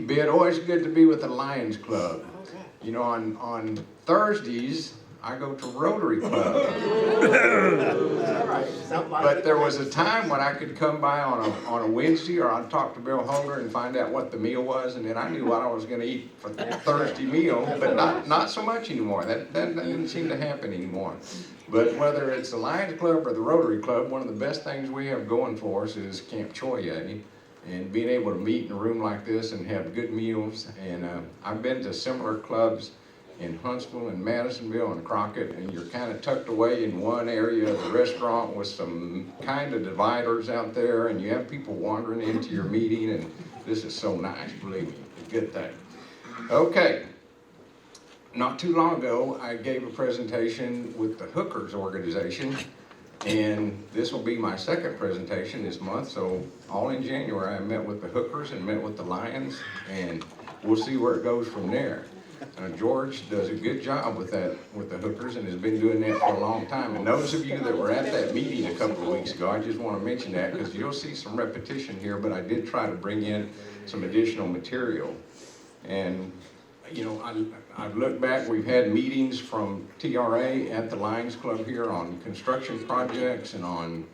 bit. Always good to be with the Lions Club. You know, on Thursdays, I go to Rotary Club. But there was a time when I could come by on a Wednesday, or I'd talk to Bill Holger and find out what the meal was, and then I knew what I was going to eat for the Thursday meal, but not so much anymore. That didn't seem to happen anymore. But whether it's the Lions Club or the Rotary Club, one of the best things we have going for us is Camp Choya, and being able to meet in a room like this and have good meals. And I've been to similar clubs in Huntsville and Madisonville and Crockett, and you're kind of tucked away in one area of the restaurant with some kind of dividers out there, and you have people wandering into your meeting, and this is so nice, believe me, a good thing. Okay, not too long ago, I gave a presentation with the Hookers organization, and this will be my second presentation this month, so all in January I met with the Hookers and met with the Lions, and we'll see where it goes from there. George does a good job with that, with the Hookers, and has been doing that for a long time. And those of you that were at that meeting a couple of weeks ago, I just want to mention that because you'll see some repetition here, but I did try to bring in some additional material. And, you know, I've looked back, we've had meetings from T.R.A. at the Lions Club here on construction projects and on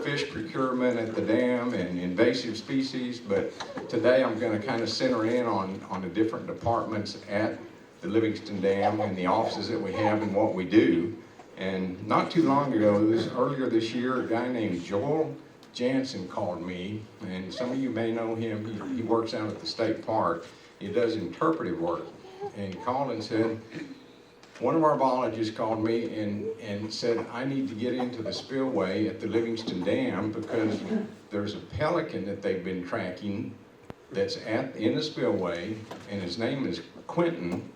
fish procurement at the dam and invasive species, but today I'm going to kind of center in on the different departments at the Livingston Dam and the offices that we have and what we do. And not too long ago, earlier this year, a guy named Joel Jansen called me, and some of you may know him. He works out at the state park. He does interpretive work, and he called and said, one of our biologists called me and said, I need to get into the spillway at the Livingston Dam because there's a pelican that they've been tracking that's in the spillway, and his name is Quentin,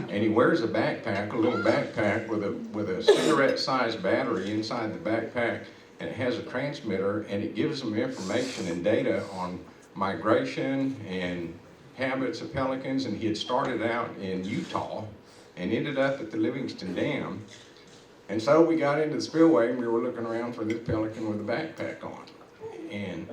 and he wears a backpack, a little backpack with a cigarette-sized battery inside the backpack, and it has a transmitter, and it gives them information and data on migration and habits of pelicans. And he had started out in Utah and ended up at the Livingston Dam. And so we got into the spillway and we were looking around for this pelican with a backpack on. And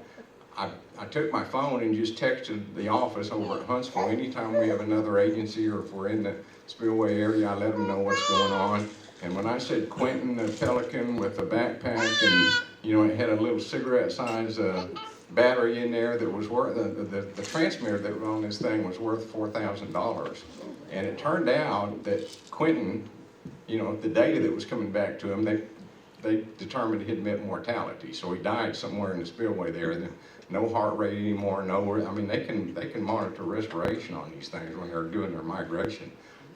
I took my phone and just texted the office over at Huntsville. Anytime we have another agency or if we're in the spillway area, I let them know what's going on. And when I said Quentin, a pelican with a backpack, and you know, it had a little cigarette-sized battery in there that was worth, the transmitter that was on this thing was worth $4,000. And it turned out that Quentin, you know, the data that was coming back to him, they determined he'd met mortality. So he died somewhere in the spillway there. No heart rate anymore, they can monitor respiration on these things when they're doing their migration.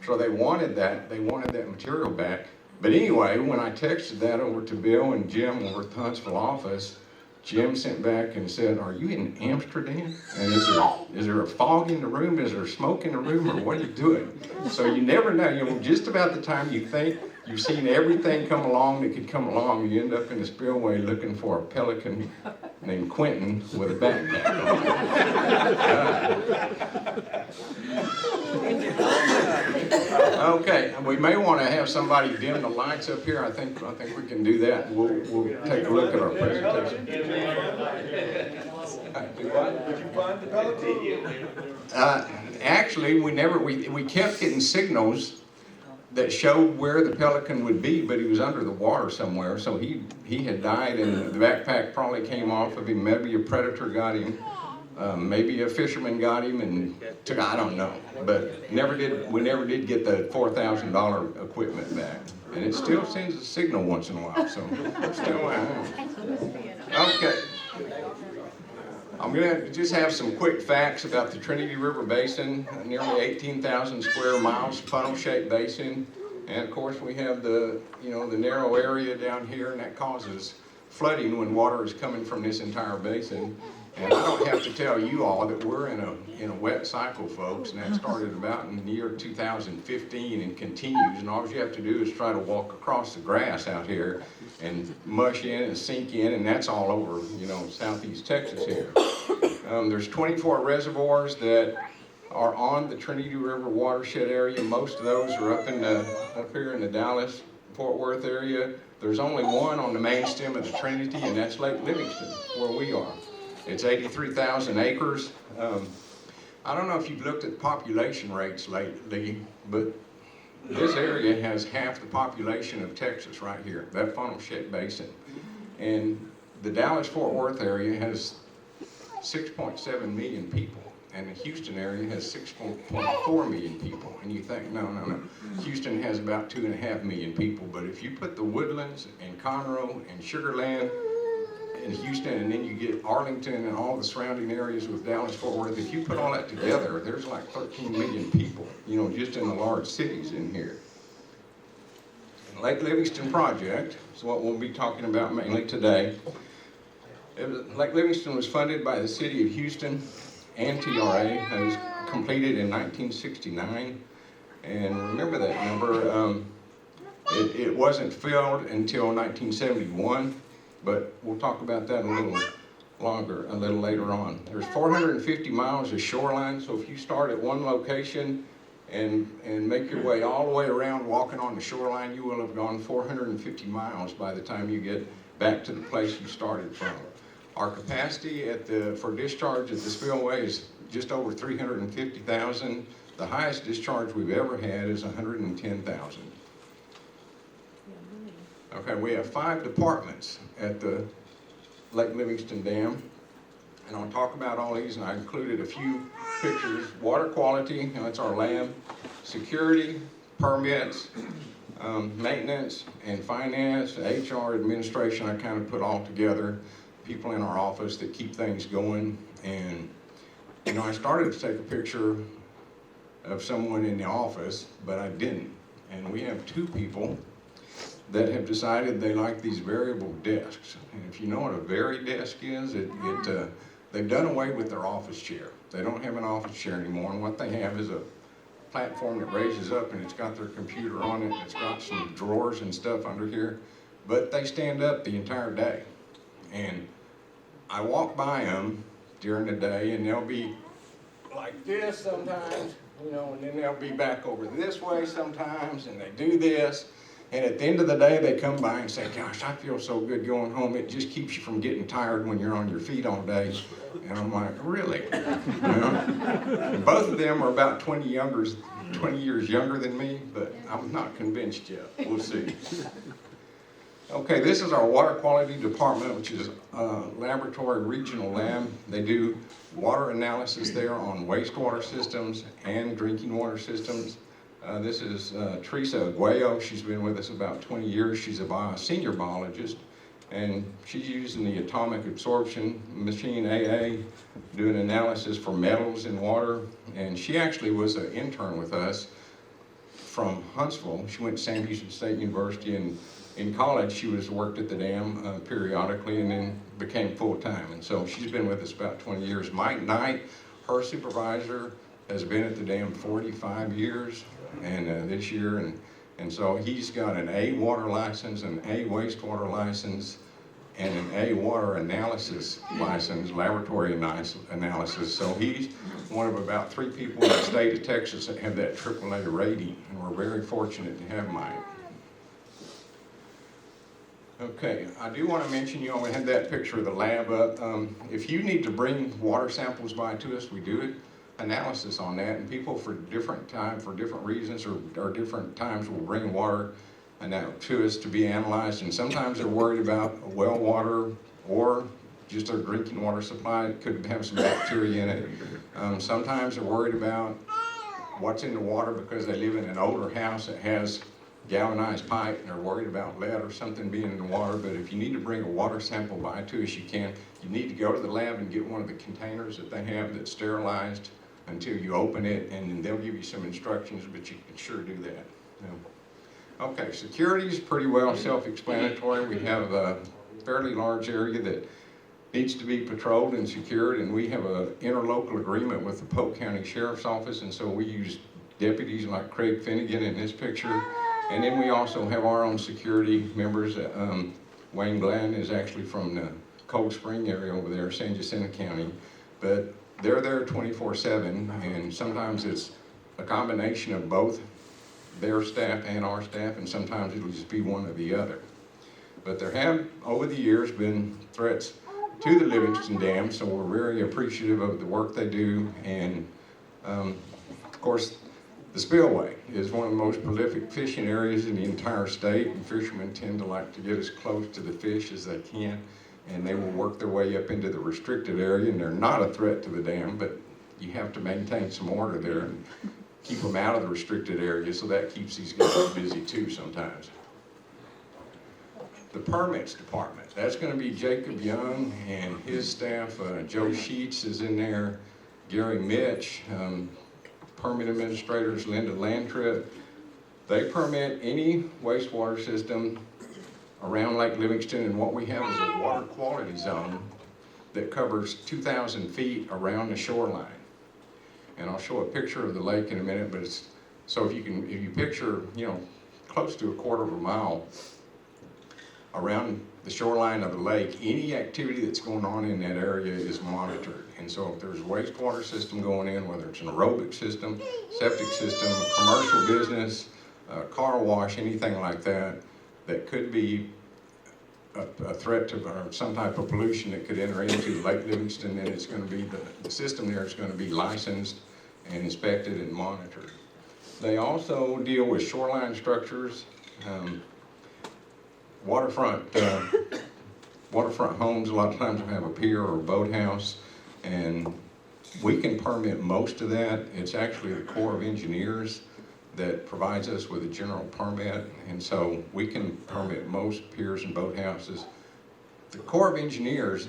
So they wanted that material back. But anyway, when I texted that over to Bill and Jim over at the Huntsville office, Jim sent back and said, are you in Amsterdam? And is there a fog in the room? Is there smoke in the room? Or what are you doing? So you never know. You know, just about the time you think you've seen everything come along that could come along, you end up in the spillway looking for a pelican named Quentin with a backpack on. Okay, we may want to have somebody dim the lights up here. I think we can do that. We'll take a look at our presentation. Do what? Did you find the pelican? Actually, we kept getting signals that showed where the pelican would be, but he was under the water somewhere. So he had died, and the backpack probably came off of him. Maybe a predator got him. Maybe a fisherman got him and took, I don't know. But we never did get the $4,000 equipment back. And it still sends a signal once in a while, so still, okay. I'm going to just have some quick facts about the Trinity River Basin, nearly 18,000 square miles, funnel-shaped basin. And of course we have the narrow area down here, and that causes flooding when water is coming from this entire basin. And I don't have to tell you all that we're in a wet cycle, folks, and that started about in the year 2015 and continues. And all you have to do is try to walk across the grass out here and mush in and sink in, and that's all over, southeast Texas here. There's 24 reservoirs that are on the Trinity River watershed area. Most of those are up here in the Dallas, Fort Worth area. There's only one on the main stem of the Trinity, and that's Lake Livingston, where we are. It's 83,000 acres. I don't know if you've looked at population rates lately, but this area has half the population of Texas right here, that funnel shed basin. And the Dallas-Fort Worth area has 6.7 million people, and the Houston area has 6.4 million people. And you think, no. Houston has about 2.5 million people, but if you put the Woodlands and Conroe and Sugar Land in Houston, and then you get Arlington and all the surrounding areas with Dallas-Fort Worth, if you put all that together, there's like 13 million people, you know, just in the large cities in here. Lake Livingston project is what we'll be talking about mainly today. Lake Livingston was funded by the city of Houston and T.R.A. It was completed in 1969, and remember that number. It wasn't filled until 1971, but we'll talk about that a little later on. There's 450 miles of shoreline, so if you start at one location and make your way all the way around walking on the shoreline, you will have gone 450 miles by the time you get back to the place you started from. Our capacity for discharge at the spillway is just over 350,000. The highest discharge we've ever had is 110,000. Okay, we have 5 departments at the Lake Livingston Dam, and I'll talk about all these, and I included a few pictures. Water quality, that's our lab. Security, permits, maintenance, and finance, HR, administration, I kind of put all together. People in our office that keep things going. And, you know, I started to take a picture of someone in the office, but I didn't. And we have 2 people that have decided they like these variable desks. And if you know what a vari-desk is, they've done away with their office chair. They don't have an office chair anymore, and what they have is a platform that raises up, and it's got their computer on it, and it's got some drawers and stuff under here, but they stand up the entire day. And I walk by them during the day, and they'll be like this sometimes, you know, and then they'll be back over this way sometimes, and they do this. And at the end of the day, they come by and say, gosh, I feel so good going home. It just keeps you from getting tired when you're on your feet all day. And I'm like, really? You know? Both of them are about 20 years younger than me, but I'm not convinced yet. We'll see. Okay, this is our water quality department, which is a laboratory regional lab. They do water analysis there on wastewater systems and drinking water systems. This is Teresa Aguayo. She's been with us about 20 years. She's a senior biologist, and she's using the atomic absorption machine, AA, doing analysis for metals in water. And she actually was an intern with us from Huntsville. She went to Sam Houston State University, and in college she worked at the dam periodically and then became full-time. And so she's been with us about 20 years. Mike Knight, her supervisor, has been at the dam 45 years. And this year, and so he's got an A water license, an A wastewater license, and an A water analysis license, laboratory analysis. So he's one of about 3 people in the state of Texas that have that AAA rating, and we're very fortunate to have Mike. Okay, I do want to mention, you know, we had that picture of the lab up. If you need to bring water samples by to us, we do it. Analysis on that, and people for different reasons or different times will bring water to us to be analyzed, and sometimes they're worried about well water or just their drinking water supply. It could have some bacteria in it. Sometimes they're worried about what's in the water because they live in an older house that has galvanized pipe, and they're worried about lead or something being in the water. But if you need to bring a water sample by to us, you can. You need to go to the lab and get one of the containers that they have that's sterilized until you open it, and then they'll give you some instructions, but you can sure do that. Okay, security is pretty well self-explanatory. We have a fairly large area that needs to be patrolled and secured, and we have an interlocal agreement with the Polk County Sheriff's Office, and so we use deputies like Craig Finnegan in this picture, and then we also have our own security members. Wayne Glenn is actually from the Cold Spring area over there, San Jacinto County, but they're there 24/7, and sometimes it's a combination of both their staff and our staff, and sometimes it'll just be one or the other. But there have, over the years, been threats to the Livingston Dam, so we're very appreciative of the work they do. And of course, the spillway is one of the most prolific fishing areas in the entire state, and fishermen tend to like to get as close to the fish as they can, and they will work their way up into the restricted area, and they're not a threat to the dam, but you have to maintain some order there and keep them out of the restricted area, so that keeps these guys busy too sometimes. The permits department, that's going to be Jacob Young and his staff. Joe Sheets is in there, Gary Mitch, permit administrators Linda Landtrip. They permit any wastewater system around Lake Livingston, and what we have is a water quality zone that covers 2,000 feet around the shoreline. And I'll show a picture of the lake in a minute, but it's, so if you picture, close to a quarter of a mile around the shoreline of the lake, any activity that's going on in that area is monitored. And so if there's a wastewater system going in, whether it's an aerobic system, septic system, a commercial business, a car wash, anything like that, that could be a threat to some type of pollution that could enter into Lake Livingston, then it's going to be, the system there is going to be licensed and inspected and monitored. They also deal with shoreline structures, waterfront homes. A lot of times will have a pier or a boathouse, and we can permit most of that. It's actually the Corps of Engineers that provides us with a general permit, and so we can permit most piers and boathouses. The Corps of Engineers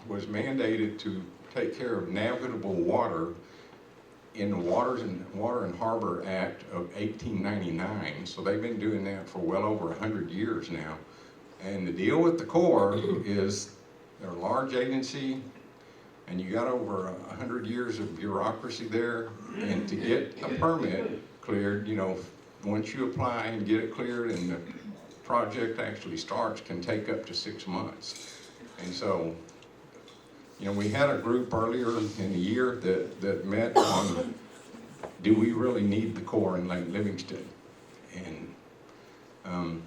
was mandated to take care of navigable water in the Water and Harbor Act of 1899, so they've been doing that for well over 100 years now. And the deal with the Corps is they're a large agency, and you got over 100 years of bureaucracy there, and to get a permit cleared, once you apply and get it cleared and the project actually starts, can take up to 6 months. And so, we had a group earlier in the year that met on, do we really need the Corps in Lake Livingston? And I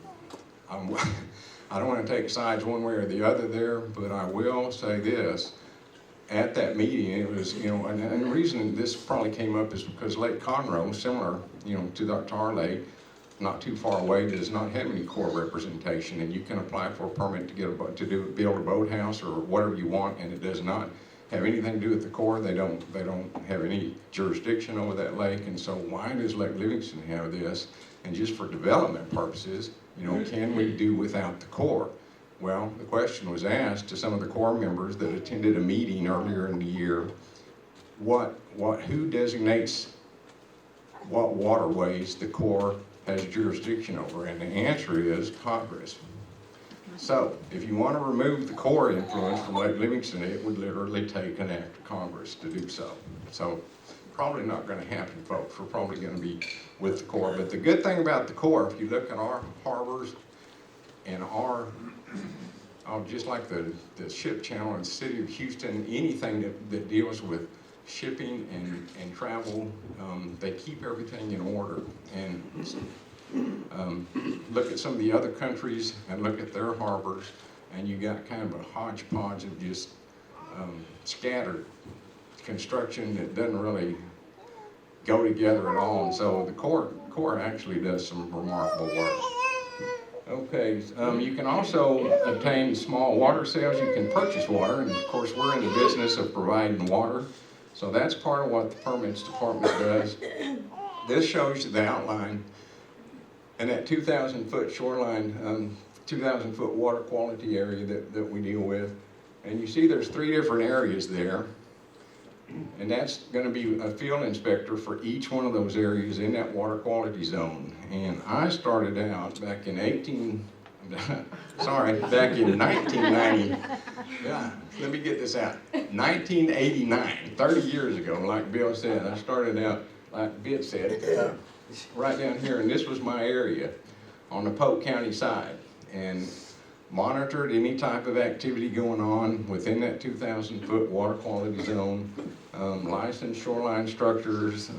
don't want to take sides one way or the other there, but I will say this. At that meeting, it was, and the reason this probably came up is because Lake Conroe, similar, to the T.R.A, not too far away, does not have any Corps representation, and you can apply for a permit to build a boathouse or whatever you want, and it does not have anything to do with the Corps. They don't have any jurisdiction over that lake, and so why does Lake Livingston have this? And just for development purposes, can we do without the Corps? Well, the question was asked to some of the Corps members that attended a meeting earlier in the year, who designates what waterways the Corps has jurisdiction over, and the answer is Congress. So, if you want to remove the Corps influence from Lake Livingston, it would literally take an act of Congress to do so. So, probably not going to happen, folks. We're probably going to be with the Corps. But the good thing about the Corps, if you look at our harbors and just like the ship channel in the city of Houston, anything that deals with shipping and travel, they keep everything in order. And look at some of the other countries and look at their harbors, and you got kind of a hodgepodge of just scattered construction that doesn't really go together at all. And so the Corps actually does some remarkable work. Okay, you can also obtain small water sales. You can purchase water, and of course we're in the business of providing water, so that's part of what the permits department does. This shows you the outline, and that 2,000 foot shoreline, 2,000 foot water quality area that we deal with. And you see there's 3 different areas there, and that's going to be a field inspector for each one of those areas in that water quality zone. And I started out back in 1990, yeah, let me get this out, 1989, 30 years ago, like Bill said. I started out, like Bill said, right down here, and this was my area on the Polk County side, and monitored any type of activity going on within that 2,000 foot water quality zone, licensed shoreline structures,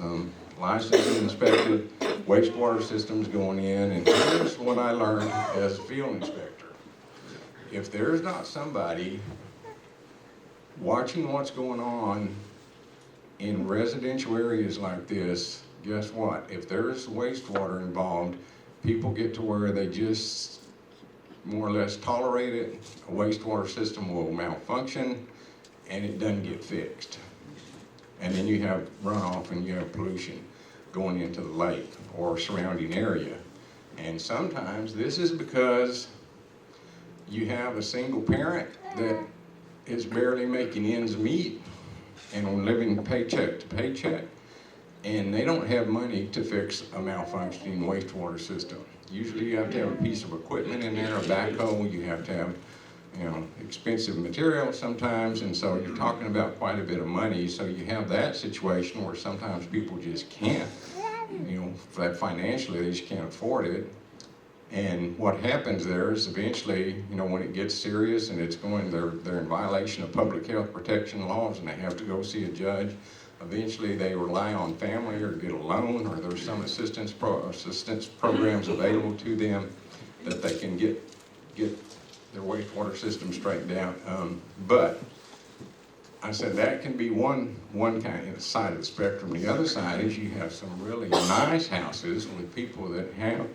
licensed and inspected wastewater systems going in. And here's what I learned as a field inspector. If there's not somebody watching what's going on in residential areas like this, guess what? If there's wastewater involved, people get to where they just more or less tolerate it. A wastewater system will malfunction and it doesn't get fixed. And then you have runoff and you have pollution going into the lake or surrounding area. And sometimes this is because you have a single parent that is barely making ends meet and living paycheck to paycheck, and they don't have money to fix a malfunctioning wastewater system. Usually you have to have a piece of equipment in there, a backhoe, you have to have, expensive material sometimes, and so you're talking about quite a bit of money. So you have that situation where sometimes people just can't, that financially they just can't afford it. And what happens there is eventually, when it gets serious and it's they're in violation of public health protection laws and they have to go see a judge, eventually they rely on family or get a loan, or there's some assistance programs available to them that they can get their wastewater system straightened out. But I said that can be one kind of side of the spectrum. The other side is you have some really nice houses with people that have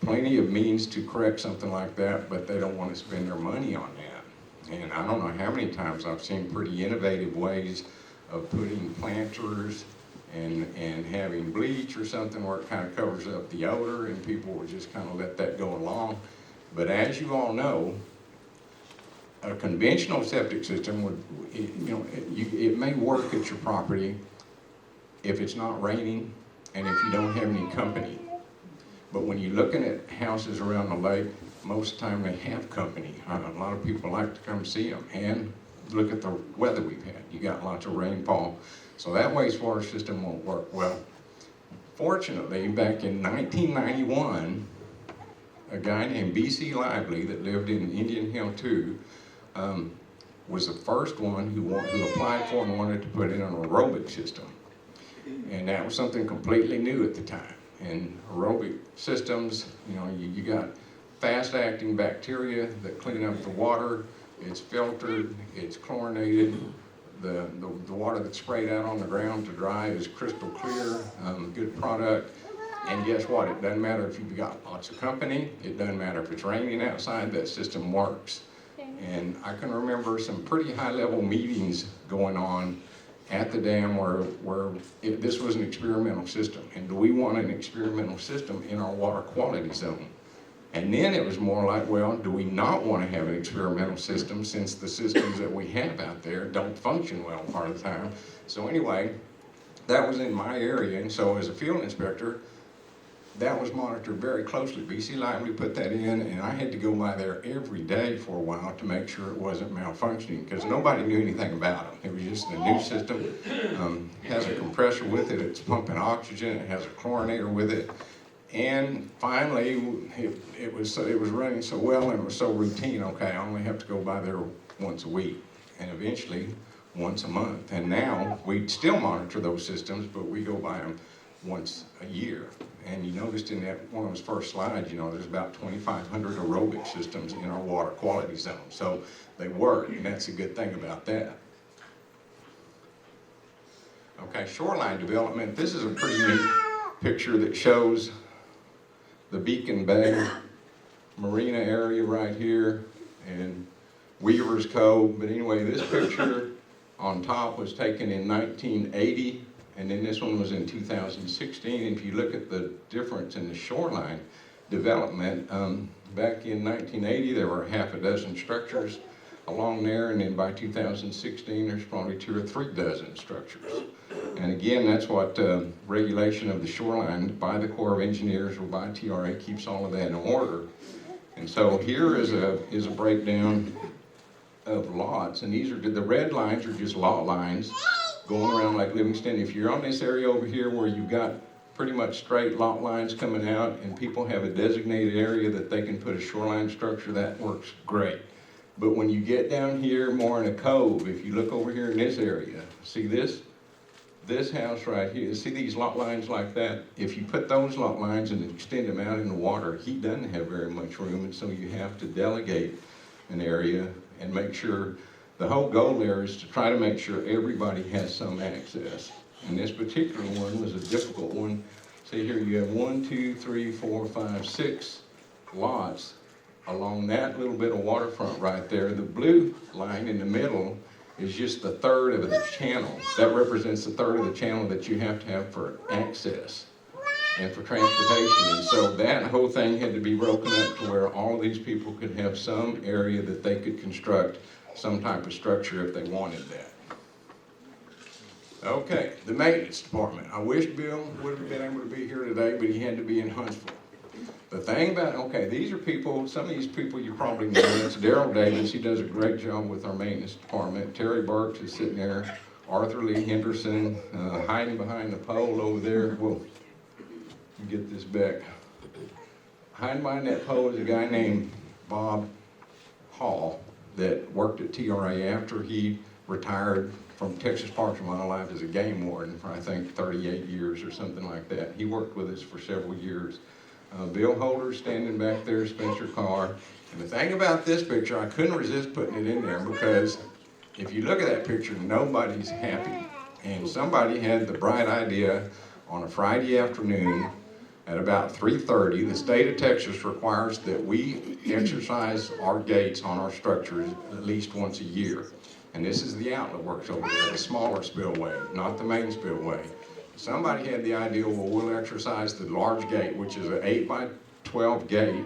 plenty of means to correct something like that, but they don't want to spend their money on that. And I don't know how many times I've seen pretty innovative ways of putting planters and having bleach or something where it kind of covers up the odor, and people will just kind of let that go along. But as you all know, a conventional septic system it may work at your property if it's not raining and if you don't have any company. But when you're looking at houses around the lake, most of the time they have company. A lot of people like to come see them. And look at the weather we've had. You got lots of rainfall. So that wastewater system won't work well. Fortunately, back in 1991, a guy named B.C. Lively that lived in Indian Hill 2 was the first one who applied for and wanted to put in an aerobic system. And that was something completely new at the time. And aerobic systems, you got fast-acting bacteria that clean up the water. It's filtered, it's chlorinated. The water that's sprayed out on the ground to dry is crystal clear, good product. And guess what? It doesn't matter if you've got lots of company. It doesn't matter if it's raining outside. That system works. And I can remember some pretty high-level meetings going on at the dam where this was an experimental system. And do we want an experimental system in our water quality zone? And then it was more like, well, do we not want to have an experimental system since the systems that we have out there don't function well part of the time? So anyway, that was in my area. And so as a field inspector, that was monitored very closely. B.C. Lively put that in, and I had to go by there every day for a while to make sure it wasn't malfunctioning, because nobody knew anything about them. It was just a new system. Has a compressor with it, it's pumping oxygen, it has a chlorinator with it. And finally, it was running so well and it was so routine, okay, I only have to go by there once a week, and eventually once a month. And now we still monitor those systems, but we go by them once a year. And you noticed in that one of those first slides, there's about 2,500 aerobic systems in our water quality zone. So they work, and that's a good thing about that. Okay, shoreline development. This is a pretty neat picture that shows the Beacon Bay Marina area right here and Weaver's Cove. But anyway, this picture on top was taken in 1980. And then this one was in 2016. And if you look at the difference in the shoreline development, back in 1980, there were half a dozen structures along there. And then by 2016, there's probably 2 or 3 dozen structures. And again, that's what regulation of the shoreline by the Corps of Engineers or by T.R.A. keeps all of that in order. And so here is a breakdown of lots. And these are, the red lines are just lot lines going around like Livingston. If you're on this area over here where you've got pretty much straight lot lines coming out and people have a designated area that they can put a shoreline structure, that works great. But when you get down here more in a cove, if you look over here in this area, see this house right here, see these lot lines like that? If you put those lot lines and extend them out in the water, he doesn't have very much room, and so you have to delegate an area and make sure The whole goal there is to try to make sure everybody has some access. And this particular one was a difficult one. See here, you have 1, 2, 3, 4, 5, 6 lots along that little bit of waterfront right there. The blue line in the middle is just the third of the channel. That represents the third of the channel that you have to have for access and for transportation. And so that whole thing had to be broken up to where all of these people could have some area that they could construct some type of structure if they wanted that. Okay, the maintenance department. I wish Bill would have been able to be here today, but he had to be in Huntsville. The thing about, okay, these are people, some of these people you probably know. That's Daryl Davis. He does a great job with our maintenance department. Terry Burks is sitting there. Arthur Lee Henderson hiding behind the pole over there. Whoa, get this back. Hiding behind that pole is a guy named Bob Hall that worked at T.R.A. after he retired from Texas Parks and Wildlife as a game warden for, I think, 38 years or something like that. He worked with us for several years. Bill Holder standing back there, Spencer Carr. And the thing about this picture, I couldn't resist putting it in there because if you look at that picture, nobody's happy. And somebody had the bright idea on a Friday afternoon at about 3:30, the state of Texas requires that we exercise our gates on our structures at least once a year. And this is the outlet works over there, the smaller spillway, not the main spillway. Somebody had the idea, well, we'll exercise the large gate, which is an 8 by 12 gate,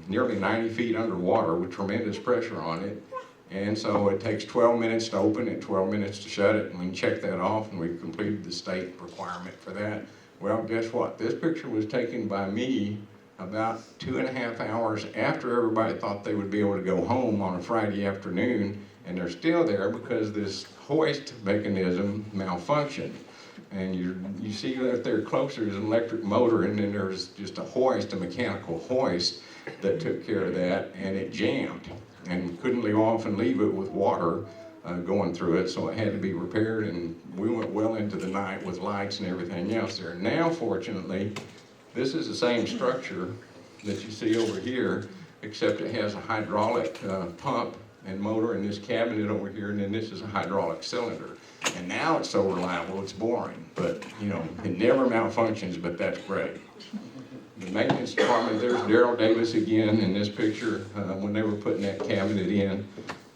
nearly 90 feet underwater with tremendous pressure on it. And so it takes 12 minutes to open and 12 minutes to shut it, and we can check that off, and we've completed the state requirement for that. Well, guess what? This picture was taken by me about 2.5 hours after everybody thought they would be able to go home on a Friday afternoon, and they're still there because this hoist mechanism malfunctioned. And you see that there closer, there's an electric motor, and then there's just a hoist, a mechanical hoist that took care of that, and it jammed. And we couldn't leave off and leave it with water going through it, so it had to be repaired, and we went well into the night with lights and everything else there. Now, fortunately, this is the same structure that you see over here, except it has a hydraulic pump and motor in this cabinet over here, and then this is a hydraulic cylinder. And now it's so reliable, it's boring, but you know, it never malfunctions, but that's great. The maintenance department, there's Daryl Davis again in this picture when they were putting that cabinet in.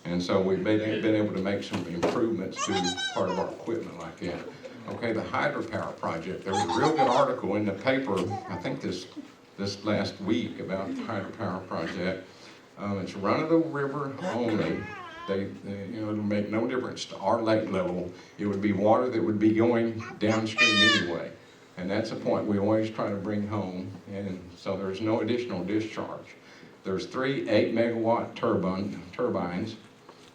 And so we've been able to make some improvements to part of our equipment like that. Okay, the hydropower project. There was a real good article in the paper, I think this last week, about the hydropower project. It's run-of-the-river only. It'll make no difference to our lake level. It would be water that would be going downstream anyway. And that's a point we always try to bring home. And so there's no additional discharge. There's 3 8-megawatt turbines,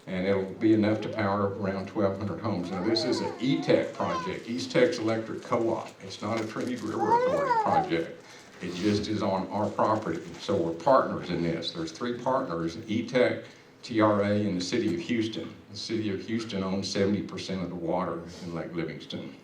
and it'll be enough to power around 1,200 homes. Now this is an ETEC project, East Texas Electric Co-op. It's not a Trinity River Authority project. It just is on our property. So we're partners in this. There's 3 partners, ETEC, T.R.A., and the City of Houston. The City of Houston owns 70% of the water in Lake Livingston.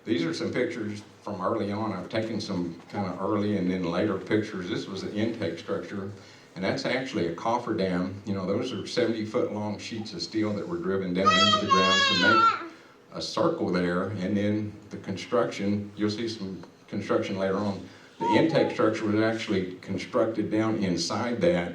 These are some pictures from early on. I've taken some kind of early and then later pictures. This was the intake structure, and that's actually a cofferdam. You know, those are 70-foot long sheets of steel that were driven down into the ground to make a circle there, and then the construction, you'll see some construction later on. The intake structure was actually constructed down inside that,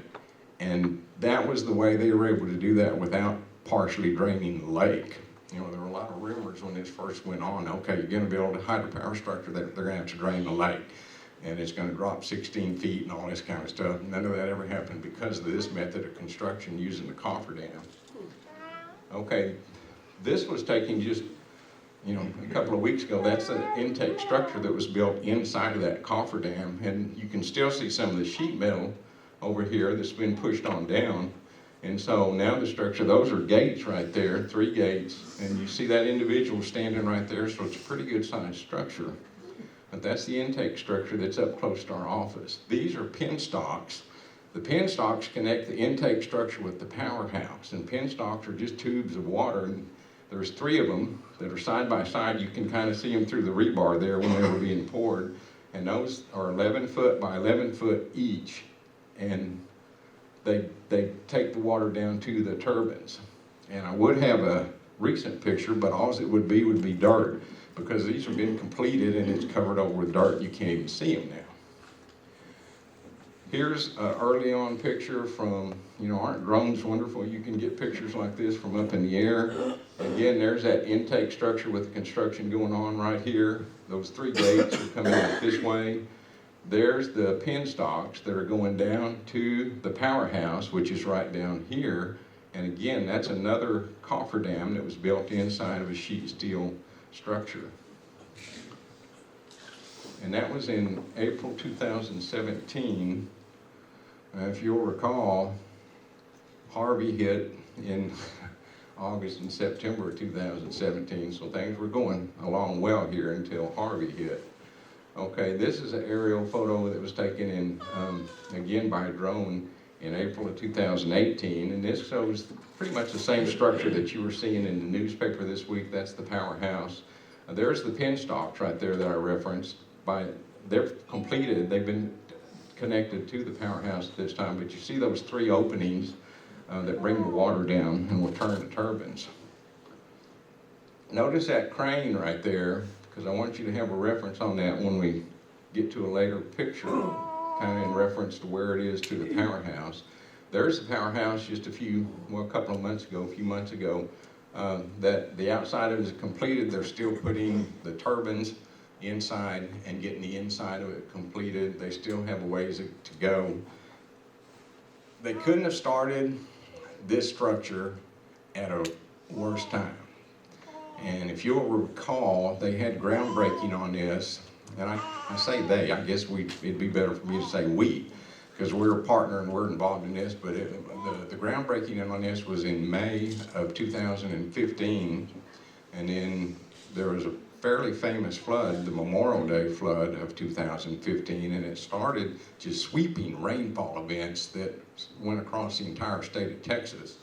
and that was the way they were able to do that without partially draining the lake. You know, there were a lot of rumors when this first went on, okay, you're going to build a hydropower structure that they're going to have to drain the lake, and it's going to drop 16 feet and all this kind of stuff. None of that ever happened because of this method of construction using the cofferdam. Okay, this was taken just, a couple of weeks ago. That's an intake structure that was built inside of that cofferdam, and you can still see some of the sheet metal over here that's been pushed on down. And so now the structure, those are gates right there, 3 gates, and you see that individual standing right there, so it's a pretty good sized structure. But that's the intake structure that's up close to our office. These are penstocks. The penstocks connect the intake structure with the powerhouse, and penstocks are just tubes of water, and there's 3 of them that are side by side. You can kind of see them through the rebar there when they were being poured, and those are 11 foot by 11 foot each, and they take the water down to the turbines. And I would have a recent picture, but all it would be dirt, because these have been completed and it's covered over with dirt. You can't even see them now. Here's an early on picture from, aren't drones wonderful? You can get pictures like this from up in the air. Again, there's that intake structure with the construction going on right here. Those 3 gates are coming out this way. There's the penstocks that are going down to the powerhouse, which is right down here. And again, that's another cofferdam that was built inside of a sheet steel structure. And that was in April 2017. If you'll recall, Harvey hit in August and September of 2017, so things were going along well here until Harvey hit. Okay, this is an aerial photo that was taken in, again by a drone in April of 2018, and this shows pretty much the same structure that you were seeing in the newspaper this week. That's the powerhouse. There's the penstocks right there that I referenced. They're completed, they've been connected to the powerhouse at this time, but you see those 3 openings that bring the water down and will turn the turbines. Notice that crane right there, because I want you to have a reference on that when we get to a later picture, kind of in reference to where it is to the powerhouse. There's the powerhouse just a few months ago, that the outside of it is completed. They're still putting the turbines inside and getting the inside of it completed. They still have a ways to go. They couldn't have started this structure at a worse time. And if you'll recall, they had groundbreaking on this, and I say they, I guess it'd be better for me to say we, because we're a partner and we're involved in this, but the groundbreaking on this was in May of 2015, and then there was a fairly famous flood, the Memorial Day flood of 2015, and it started just sweeping rainfall events that went across the entire state of Texas,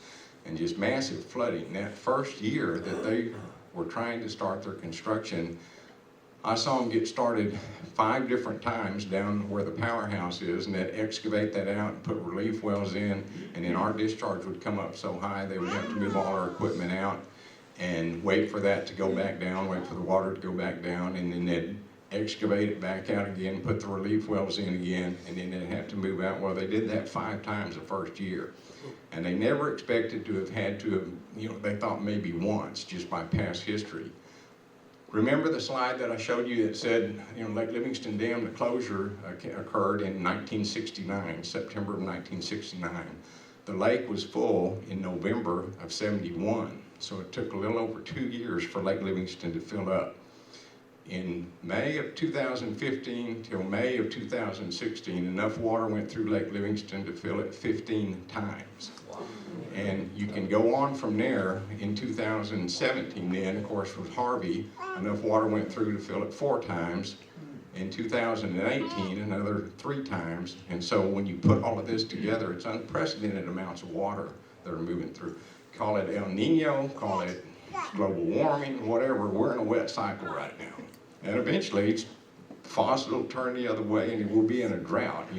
and just massive flooding. That first year that they were trying to start their construction, I saw them get started 5 different times down where the powerhouse is, and they'd excavate that out and put relief wells in, and then our discharge would come up so high they would have to move all our equipment out and wait for that to go back down, wait for the water to go back down, and then they'd excavate it back out again, put the relief wells in again, and then they'd have to move out. Well, they did that 5 times the first year. And they never expected to have had to have, they thought maybe once, just by past history. Remember the slide that I showed you that said, Lake Livingston Dam, the closure occurred in 1969, September of 1969. The lake was full in November of 71. So it took a little over 2 years for Lake Livingston to fill up. In May of 2015 till May of 2016, enough water went through Lake Livingston to fill it 15 times. Wow. And you can go on from there. In 2017 then, of course, with Harvey, enough water went through to fill it 4 times. In 2018, another 3 times. And so when you put all of this together, it's unprecedented amounts of water that are moving through. Call it El Nino, call it global warming, whatever. We're in a wet cycle right now. And eventually, faucet will turn the other way and it will be in a drought.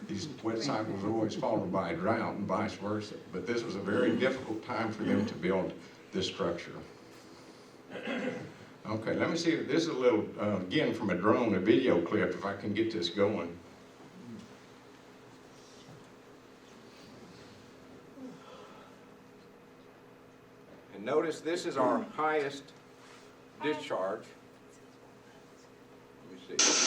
These wet cycles are always followed by a drought and vice versa. But this was a very difficult time for them to build this structure. Okay, let me see if this is a little, again, from a drone, a video clip, if I can get this going. And notice this is our highest discharge. Let me see.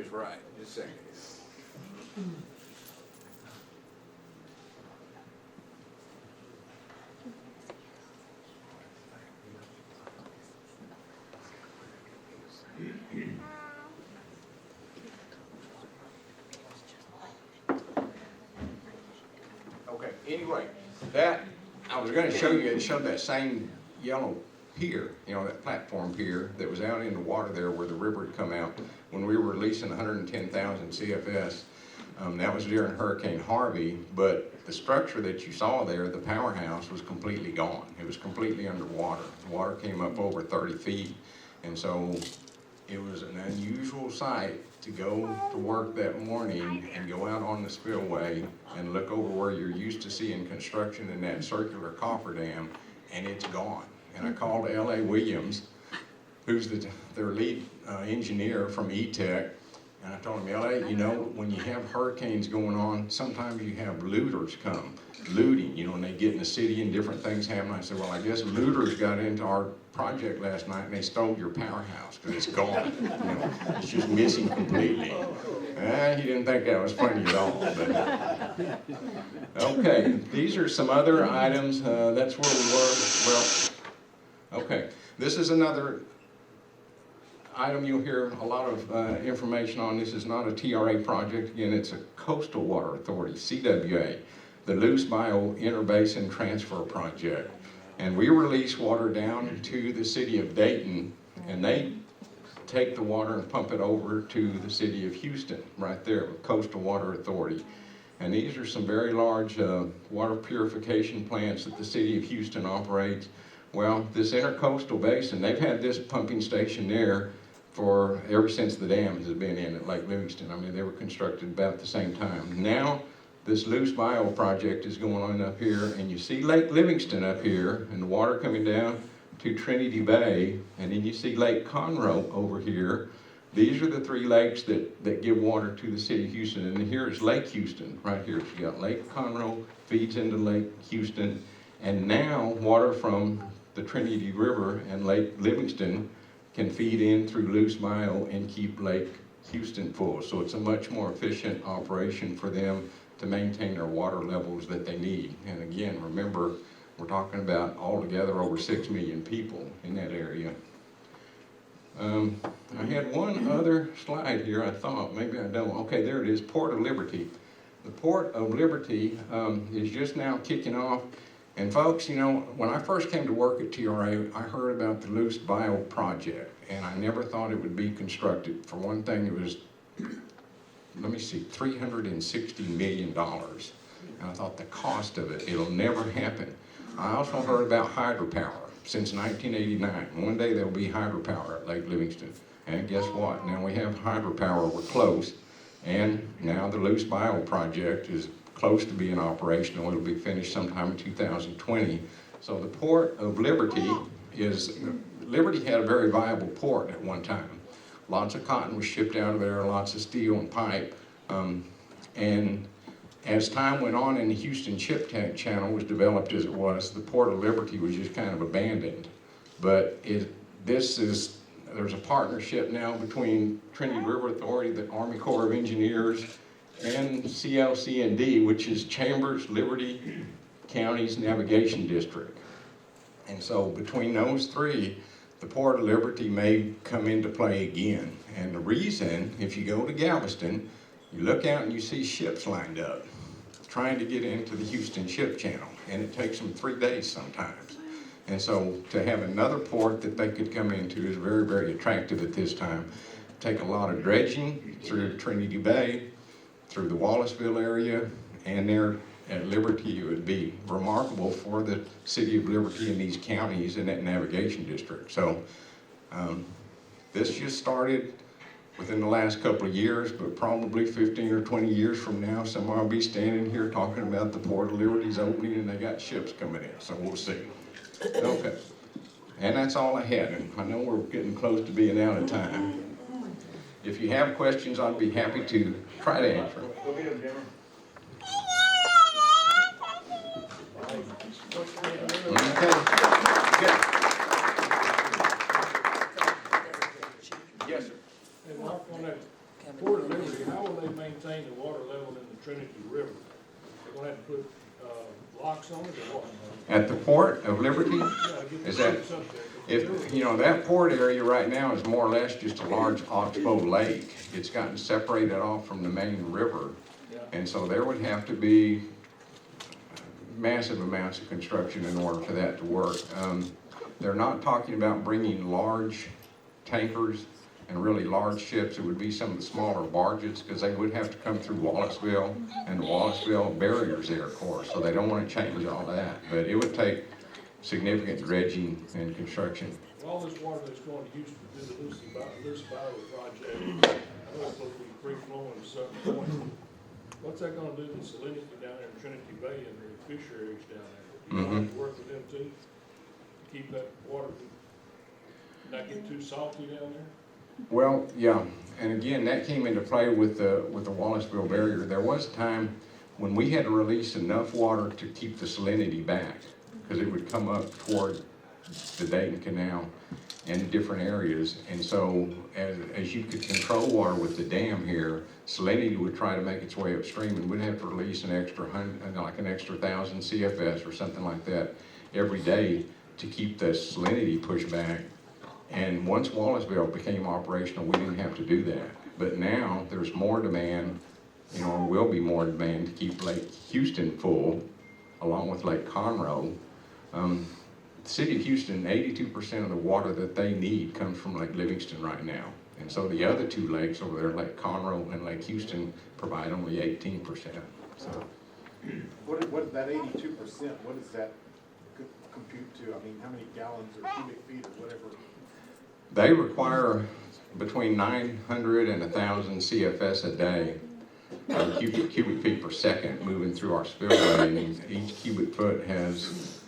this right. Just a second. Okay, anyway, that, I was gonna show you, it showed that same yellow pier, you know, that platform pier that was out in the water there where the river had come out when we were releasing 110,000 CFS. That was during Hurricane Harvey, but the structure that you saw there, the powerhouse, was completely gone. It was completely underwater. The water came up over 30 feet, and so it was an unusual sight to go to work that morning and go out on the spillway and look over where you're used to seeing construction in that circular cofferdam, and it's gone. And I called L.A. Williams, who's their lead engineer from E-Tech, and I told him, L.A., you know, when you have hurricanes going on, sometimes you have looters come, looting, you know, and they get in the city and different things happen. I said, well, I guess looters got into our project last night and they stole your powerhouse because it's gone. You know, it's just missing completely. He didn't think that was funny at all. But. Okay, these are some other items. That's where we were. Well, okay, this is another item you'll hear a lot of information on. This is not a T.R.A. project. Again, it's a Coastal Water Authority, CWA, the Loose Bayou Interbasin Transfer Project. And we release water down to the city of Dayton, and they take the water and pump it over to the city of Houston, right there, with Coastal Water Authority. And these are some very large water purification plants that the city of Houston operates. Well, this intercoastal basin, they've had this pumping station there for ever since the dams have been in at Lake Livingston. I mean, they were constructed about the same time. Now, this Loose Bayou project is going on up here, and you see Lake Livingston up here, and the water coming down to Trinity Bay, and then you see Lake Conroe over here. These are the three lakes that give water to the city of Houston, and here is Lake Houston, right here. So you got Lake Conroe feeds into Lake Houston, and now water from the Trinity River and Lake Livingston can feed in through Loose Bayou and keep Lake Houston full. So it's a much more efficient operation for them to maintain their water levels that they need. And again, remember, we're talking about altogether over 6 million people in that area. I had one other slide here, I thought, maybe I don't. Okay, there it is, Port of Liberty. The Port of Liberty is just now kicking off. And folks, you know, when I first came to work at T.R.A., I heard about the Loose Bayou project, and I never thought it would be constructed. For one thing, it was, let me see, $360 million. And I thought the cost of it, it'll never happen. I also heard about hydropower since 1989. One day there'll be hydropower at Lake Livingston. And guess what? Now we have hydropower, we're close. And now the Loose Bayou project is close to being operational. It'll be finished sometime in 2020. So the Port of Liberty Liberty had a very viable port at one time. Lots of cotton was shipped out of there, lots of steel and pipe. And as time went on and the Houston Ship Channel was developed as it was, the Port of Liberty was just kind of abandoned. But there's a partnership now between Trinity River Authority, the Army Corps of Engineers, and CLC&D, which is Chambers Liberty County's Navigation District. And so between those three, the Port of Liberty may come into play again. And the reason, if you go to Galveston, you look out and you see ships lined up trying to get into the Houston Ship Channel, and it takes them 3 days sometimes. And so to have another port that they could come into is very, very attractive at this time. Take a lot of dredging through Trinity Bay, through the Wallaceville area, and there at Liberty. It would be remarkable for the city of Liberty and these counties in that navigation district. So this just started within the last couple of years, but probably 15 or 20 years from now, someone will be standing here talking about the Port of Liberty's opening and they got ships coming in, so we'll see. Okay, and that's all I had, and I know we're getting close to being out of time. If you have questions, I'd be happy to try to answer them. Go get them, Jimmer. Okay. Good. Yes, sir. And Mark, on that Port of Liberty, how will they maintain the water level in the Trinity River? They're gonna have to put, locks on it or what? At the port of Liberty, Yeah, I get the is that, ships up there. if, you know, that port area right now is more or less just a large oxbow lake. It's gotten separated off from the main river. Yeah. And so there would have to be massive amounts of construction in order for that to work. They're not talking about bringing large tankers and really large ships. It would be some of the smaller barges, because they would have to come through Wallaceville, and Wallaceville barriers there, of course, so they don't want to change all that. But it would take significant dredging and construction. All this water that's going to Houston through the Lucy Battle project, I know it's supposed to be free flowing to some point. What's that gonna do to the salinity down there in Trinity Bay and the fisheries down there? You want to work with them too? Keep that water, not get too salty down there? Well, yeah, and again, that came into play with the Wallaceville barrier. There was a time when we had to release enough water to keep the salinity back, because it would come up toward the Dayton Canal and different areas. And so as you could control water with the dam here, salinity would try to make its way upstream, and we'd have to release an extra 1,000 CFS or something like that every day to keep the salinity pushed back. And once Wallaceville became operational, we didn't have to do that. But now there's more demand, you know, or will be more demand to keep Lake Houston full, along with Lake Conroe. The city of Houston, 82% of the water that they need comes from Lake Livingston right now. And so the other two lakes over there, Lake Conroe and Lake Houston, provide only 18%. So, What that 82%, what does that compute to? I mean, how many gallons or cubic feet or whatever? they require between 900 and 1,000 CFS a day, cubic feet per second, moving through our spillway, and each cubic foot has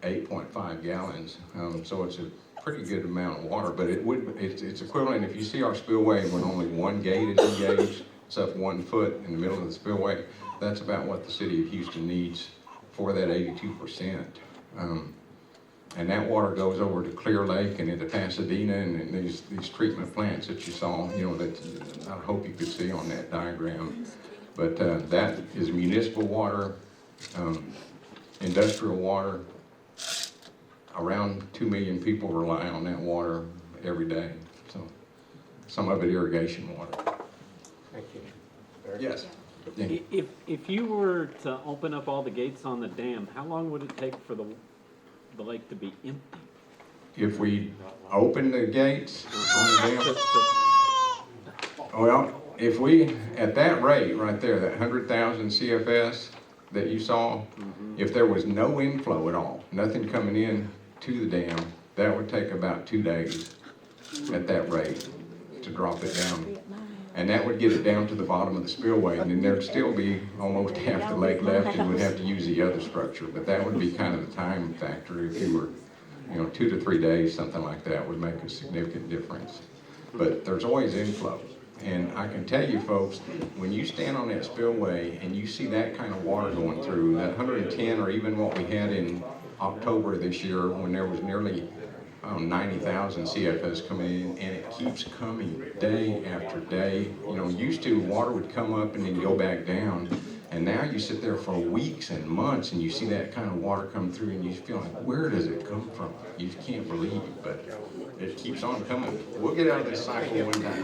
8.5 gallons. So it's a pretty good amount of water, but it's equivalent. If you see our spillway when only one gate is engaged, it's up 1 foot in the middle of the spillway, that's about what the city of Houston needs for that 82%. And that water goes over to Clear Lake and into Pasadena, and these treatment plants that you saw, you know, that I hope you could see on that diagram. But that is municipal water, industrial water. Around 2 million people rely on that water every day. So some of it irrigation water. Thank you. Yes. If you were to open up all the gates on the dam, how long would it take for the lake to be empty? If we open the gates on the dam, well, if we, at that rate right there, that 100,000 CFS that you saw, if there was no inflow at all, nothing coming in to the dam, that would take about 2 days at that rate to drop it down. And that would get it down to the bottom of the spillway, and then there'd still be almost half the lake left, and we'd have to use the other structure. But that would be kind of the time factor. If you were, you know, 2 to 3 days, something like that would make a significant difference. But there's always inflow. And I can tell you folks, when you stand on that spillway and you see that kind of water going through, that 110 or even what we had in October this year when there was nearly 90,000 CFS coming in, and it keeps coming day after day. You know, used to water would come up and then go back down, and now you sit there for weeks and months and you see that kind of water come through and you feel like, where does it come from? You just can't believe it, but it keeps on coming. We'll get out of this cycle one time.